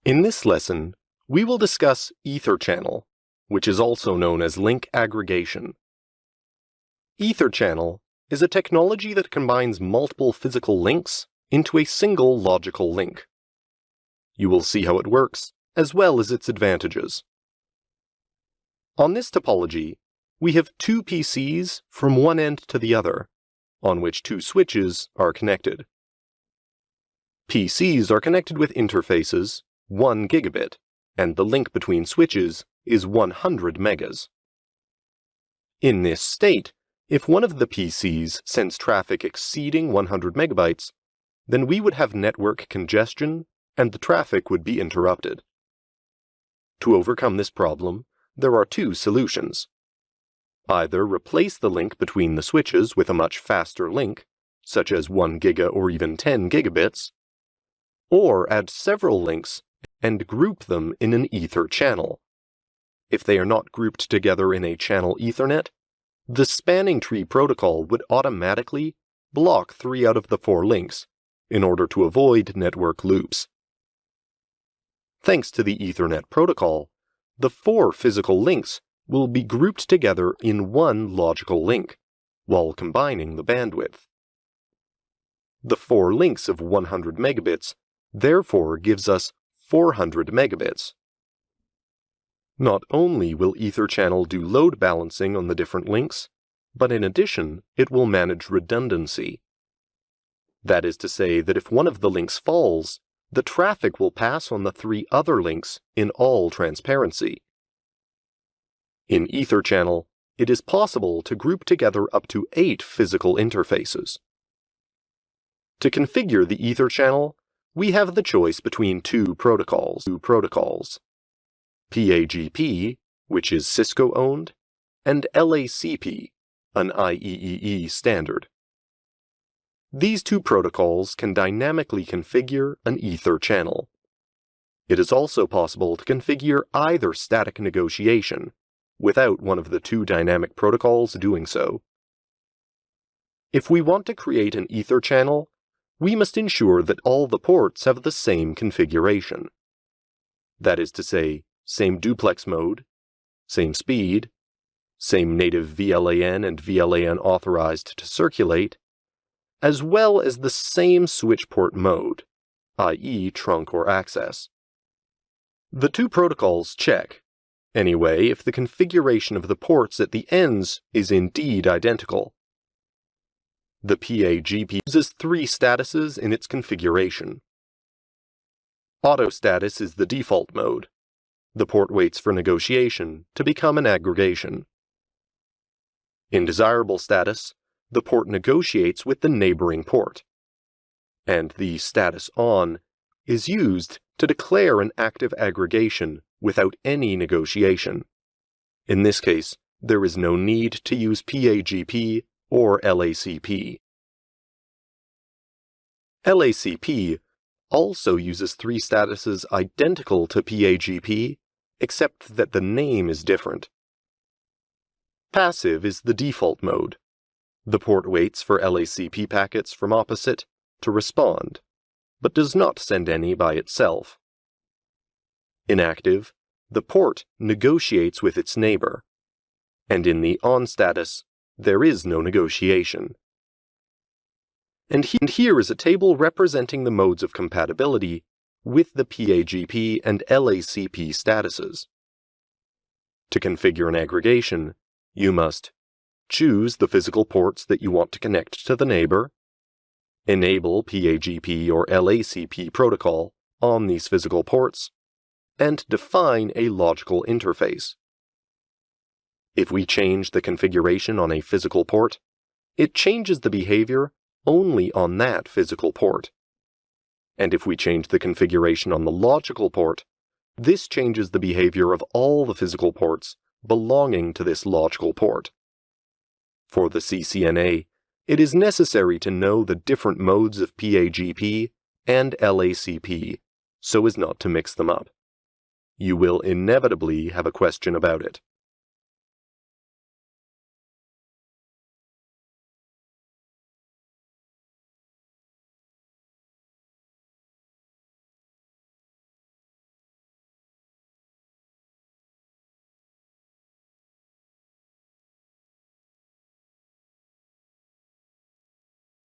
In this lesson, we will discuss EtherChannel, which is also known as link aggregation. EtherChannel is a technology that combines multiple physical links into a single logical link. You will see how it works, as well as its advantages. On this topology, we have two PCs from one end to the other, on which two switches are connected. PCs are connected with interfaces 1 gigabit, and the link between switches is 100 megas. In this state, if one of the PCs sends traffic exceeding 100 megabytes, then we would have network congestion and the traffic would be interrupted. To overcome this problem, there are two solutions. Either replace the link between the switches with a much faster link, such as 1 giga or even 10 gigabits, or add several links and group them in an ether channel. If they are not grouped together in a channel Ethernet, the spanning tree protocol would automatically block 3 out of the 4 links in order to avoid network loops. Thanks to the Ethernet protocol, the 4 physical links will be grouped together in one logical link, while combining the bandwidth. The 4 links of 100 megabits therefore gives us 400 megabits. Not only will EtherChannel do load balancing on the different links, but in addition, it will manage redundancy. That is to say that if one of the links falls, the traffic will pass on the 3 other links in all transparency. In EtherChannel, it is possible to group together up to 8 physical interfaces. To configure the EtherChannel, we have the choice between two protocols. PAGP, which is Cisco-owned, and LACP, an IEEE standard. These two protocols can dynamically configure an ether channel. It is also possible to configure either static negotiation, without one of the two dynamic protocols doing so. If we want to create an ether channel, we must ensure that all the ports have the same configuration. That is to say, same duplex mode, same speed, same native VLAN and VLAN authorized to circulate, as well as the same switch port mode, i.e. trunk or access. The two protocols check, anyway, if the configuration of the ports at the ends is indeed identical. The PAGP uses 3 statuses in its configuration. Auto status is the default mode. The port waits for negotiation to become an aggregation. In desirable status, the port negotiates with the neighboring port. And the status on is used to declare an active aggregation without any negotiation. In this case, there is no need to use PAGP or LACP. LACP also uses 3 statuses identical to PAGP, except that the name is different. Passive is the default mode. The port waits for LACP packets from opposite to respond, but does not send any by itself. Inactive, the port negotiates with its neighbor, and in the on status, there is no negotiation. And here is a table representing the modes of compatibility with the PAGP and LACP statuses. To configure an aggregation, you must choose the physical ports that you want to connect to the neighbor, enable PAGP or LACP protocol on these physical ports, and define a logical interface. If we change the configuration on a physical port, it changes the behavior only on that physical port. And if we change the configuration on the logical port, this changes the behavior of all the physical ports belonging to this logical port. For the CCNA, it is necessary to know the different modes of PAGP and LACP so as not to mix them up. You will inevitably have a question about it.